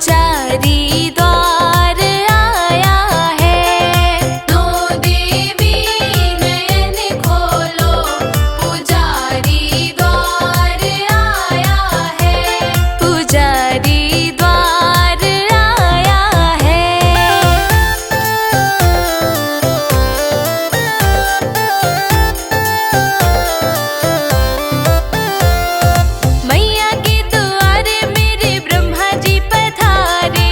पुजारी द्वार आया है। दो देवी नयन खोलो, पुजारी द्वार आया है। पुजारी द्वार आया है। मैया के द्वार मेरे ब्रह्मा जी पधारे।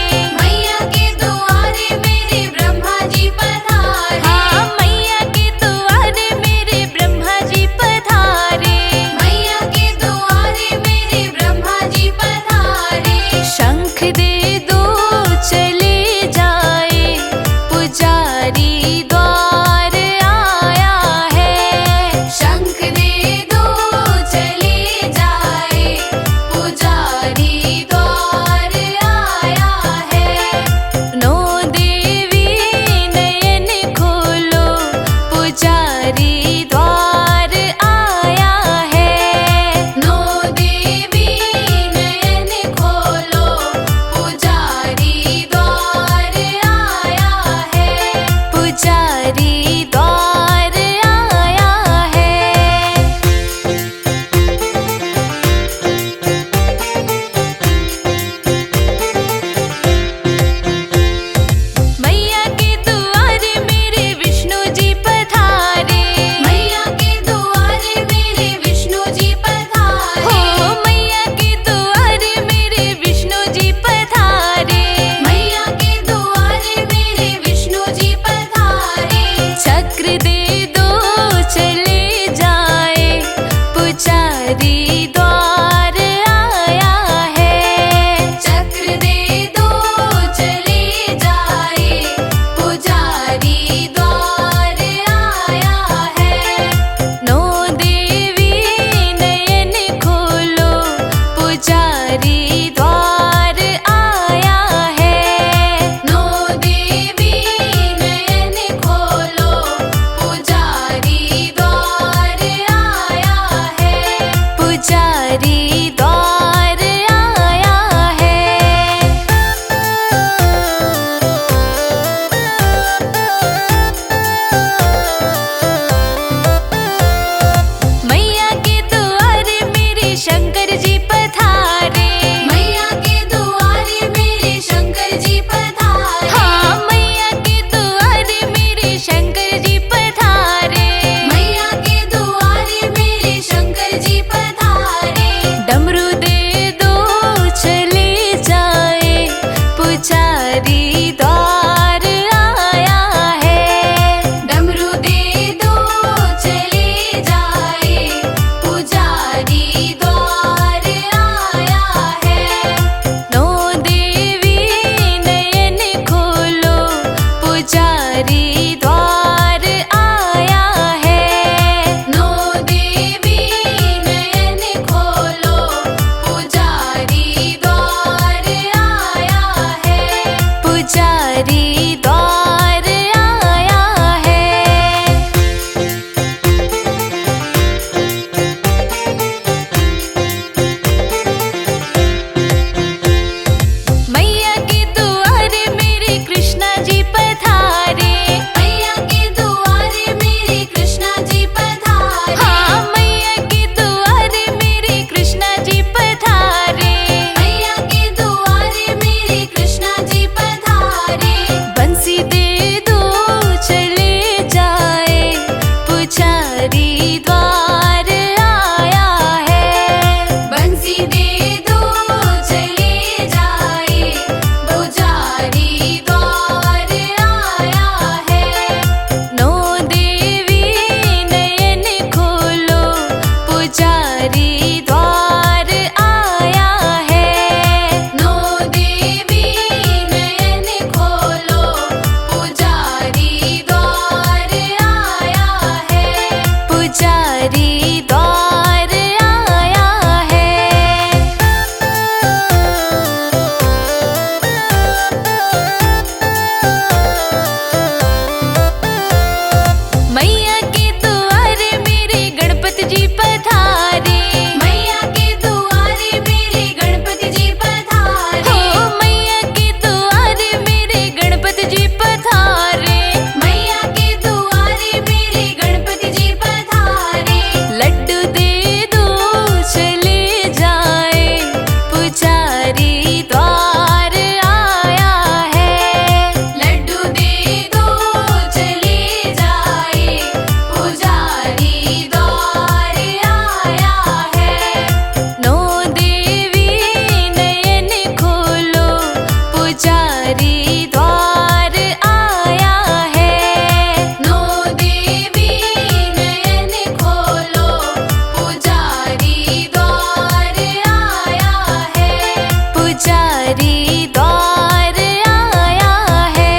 पुजारी द्वार आया है।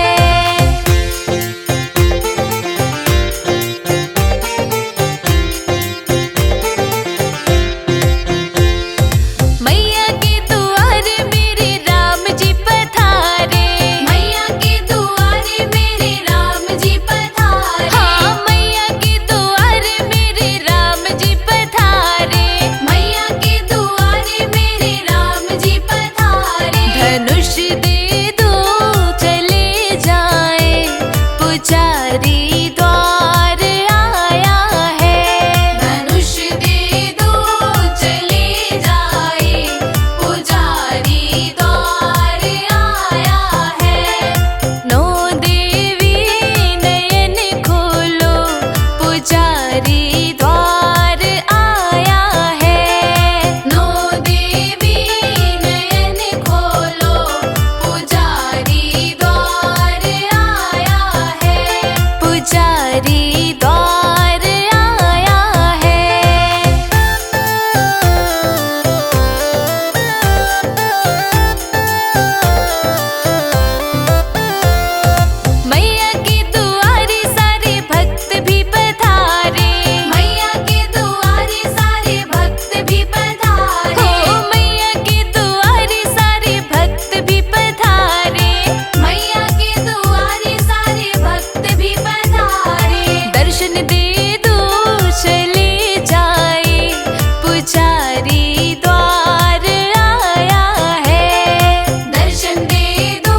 मैया के द्वार मेरे राम जी पधारे, मैया के द्वार मेरे राम जी पधारे, हाँ मैया के द्वार मेरे राम जी पधारे, मैया के द्वार मेरे राम जी पधारे। धनुष दे दो चले जाए, पुजारी द्वार आया है। धनुष दे दो चले जाए, पुजारी द्वार आया है। नौ देवी नयन खोलो, पुजारी द्वार आया है। नौ देवी नयन खोलो, पुजारी द्वार आया है। पुजारी द्वार आया है। मैया के द्वारे सारे भक्त भी पधारे, मैया के द्वारे सारे भक्त भी पधारे, हो मैया के द्वारे सारे भक्त भी पधारे, मैया के द्वारे सारे भक्त भी पधारे। दर्शन दे दो चले जाए, पुजारी द्वार आया है। दर्शन दे दो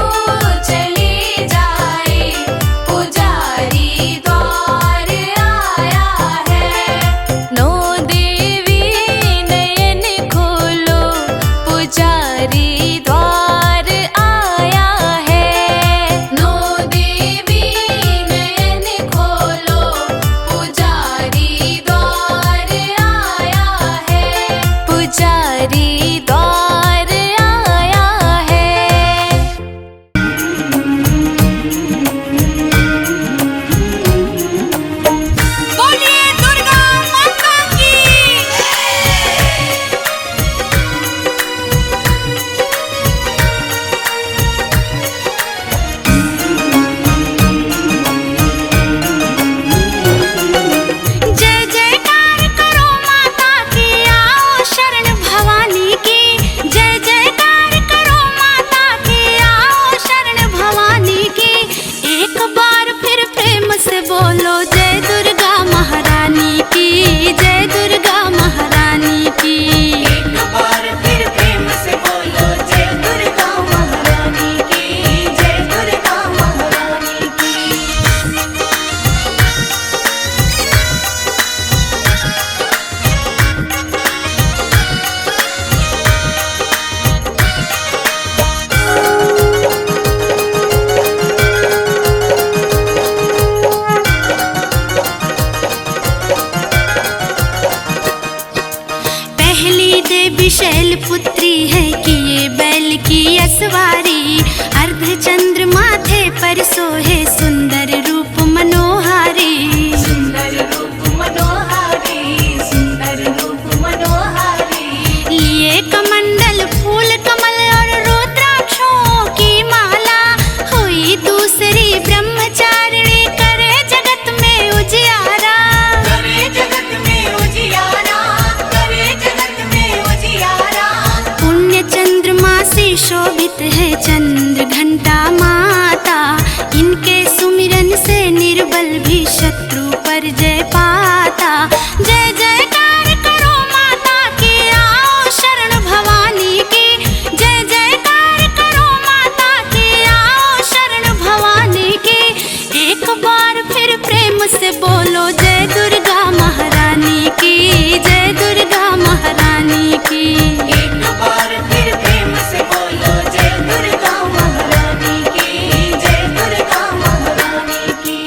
चले जाए, पुजारी द्वार आया है। नौ देवी नयन खोलो, पुजारी द्वार आया है। नौ देवी नयन खोलो, पुजारी द्वार आया है। पुजारी द्वार आया है। बोलिए दुर्गा माता की। जय जयकार करो माता की, आओ शरण भवानी की। जय जयकार करो माता की, आओ शरण भवानी की। एक बार फिर प्रेम से बोलो, जय दुर्गा महारानी की, जय दुर्गा महारानी की। एक बार फिर प्रेम से बोलो, जय दुर्गा महारानी की, जय दुर्गा महारानी की। पहली देवी शैलपुत्री है, किए बैल की असवारी। अर्धचंद्र माथे पर सोहे, सुंदर रूप मनोहारी। सुंदर रूप मनोहारी, सुंदर रूप मनोहारी। लिए कमंडल फूल कमल और रुद्राक्षों की माला। हुई दूसरी ब्रह्मचारिणी, करे जगत में उजियारा। करे जगत में उजियारा, करे जगत में उजियारा। पुण्य चंद्रमा से शोभित है चंद्र घंटा माता। इनके सुमिरन से निर्बल भी शत्रु पर जय पाता। जय जयकार करो माता की, आओ शरण भवानी की। जय जयकार करो माता की, आओ शरण भवानी की। एक बार फिर प्रेम से बोलो, जय दुर्गा महारानी की, जय दुर्गा महारानी की। एक बार फिर प्रेम से बोलो, जय दुर्गा महारानी की, जय दुर्गा महारानी की।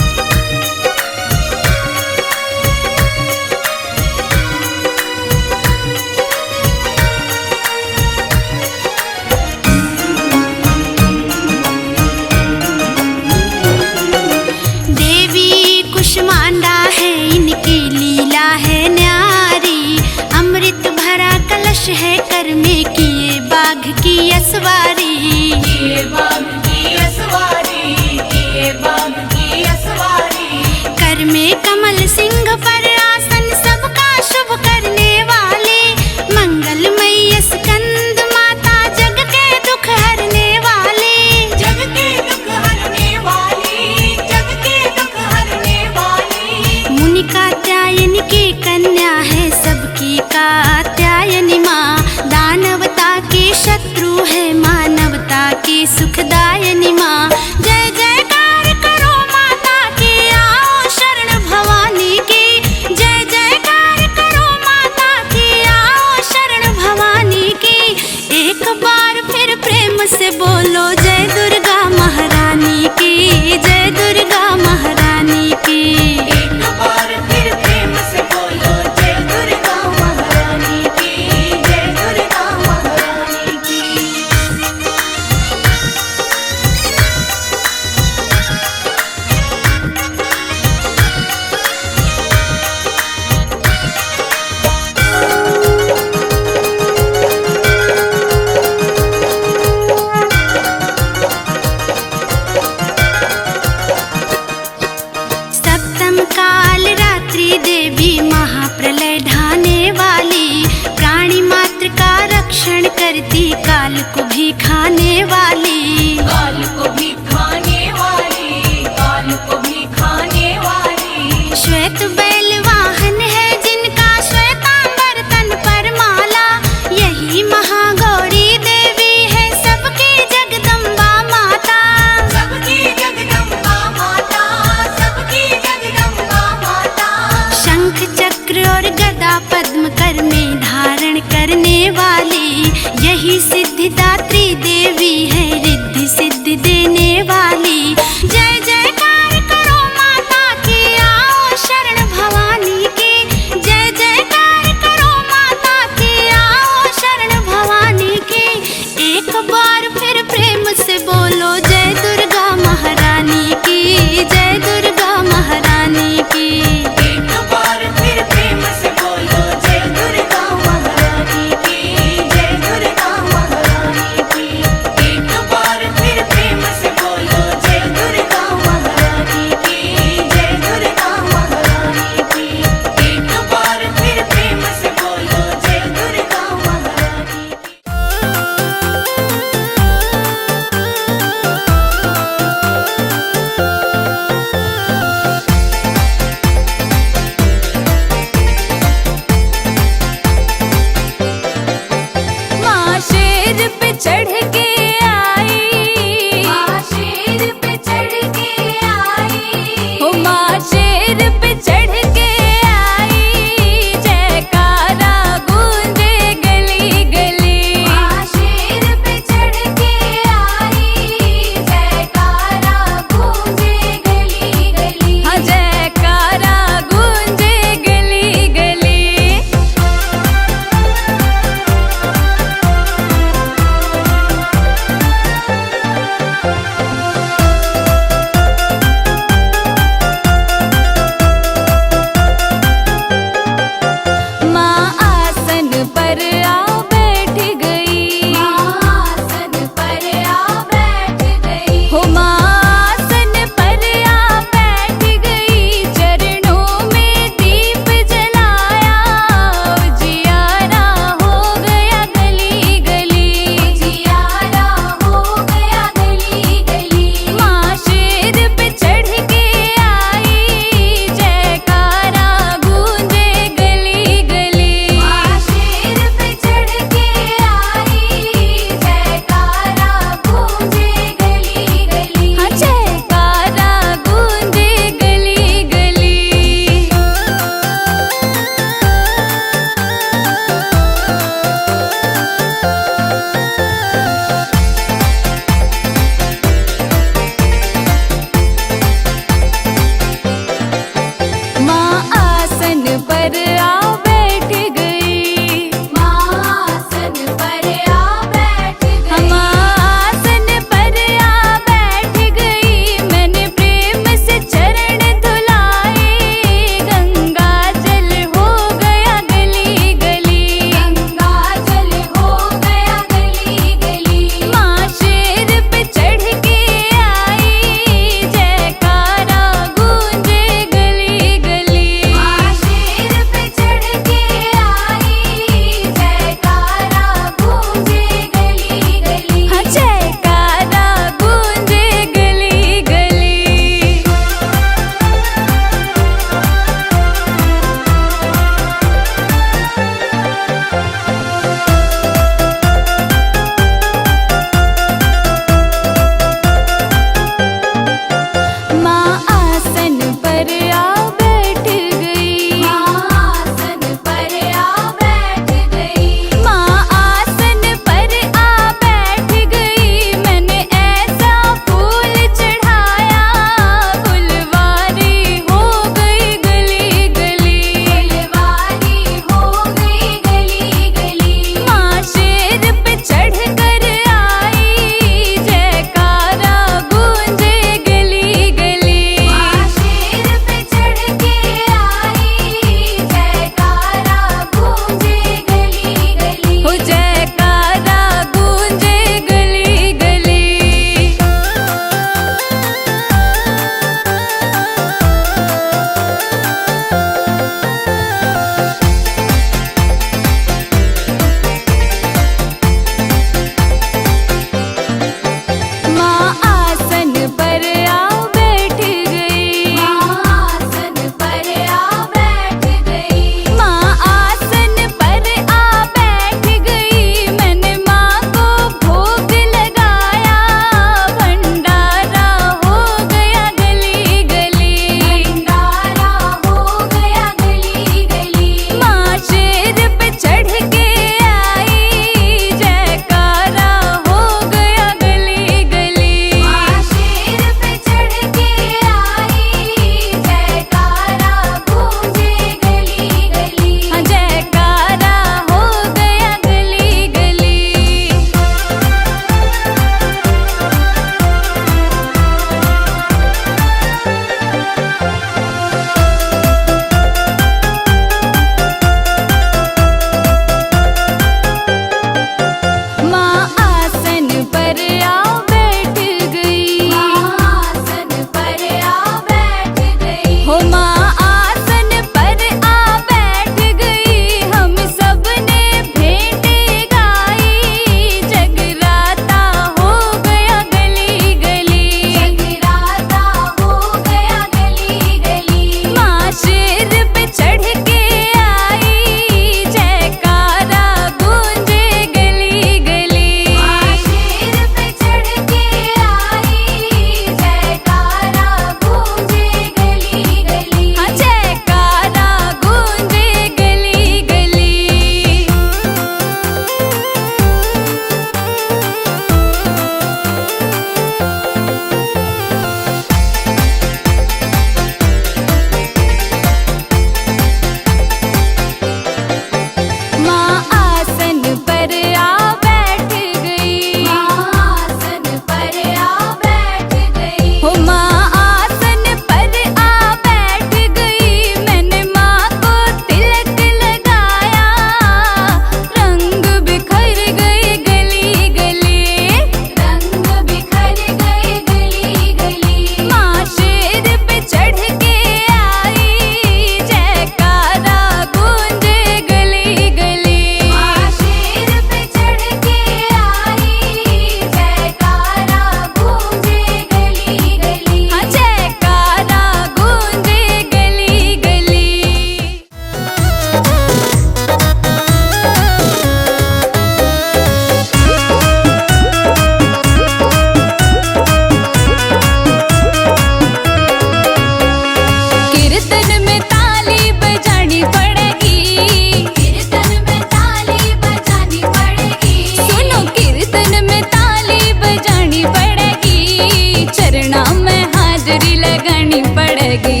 हाजिरी लगानी पड़ेगी।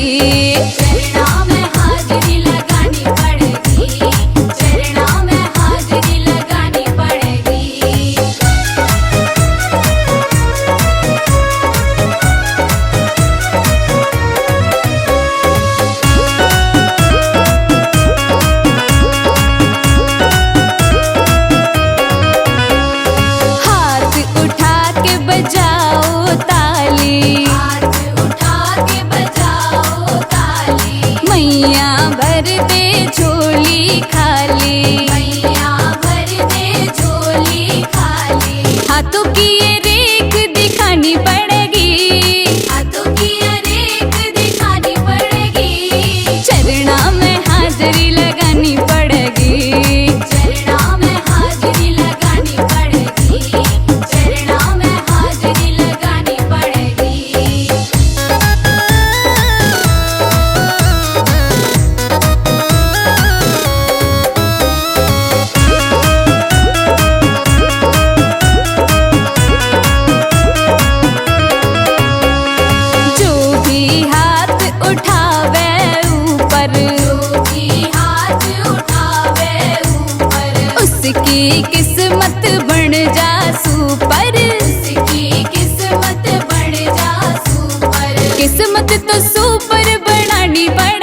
चरणों में हाजिरी लगानी पड़ेगी। चरणों में हाजिरी लगानी पड़ेगी। हाथ उठा के बजाओ ताली। हाथ उठा के बजाओ ताली। मैया भर दे झोली खाली। मैया भर दे झोली खाली। हाथों की ये रेख दिखानी पड़ेगी। हाथों की ये रेख दिखानी पड़ेगी। चरणों में हाजिरी लगानी पड़ेगी। चरणों में हाजिरी लगानी पड़ेगी। चरणों में हाजिरी लगानी पड़ेगी। जो भी हाथ उठावे ऊपर। जो भी हाथ उठावे ऊपर। उसकी किस्मत बन जा सुपर। उसकी किस्मत बन जा सुपर। किस्मत तो सुपर बनानी पड़ेगी।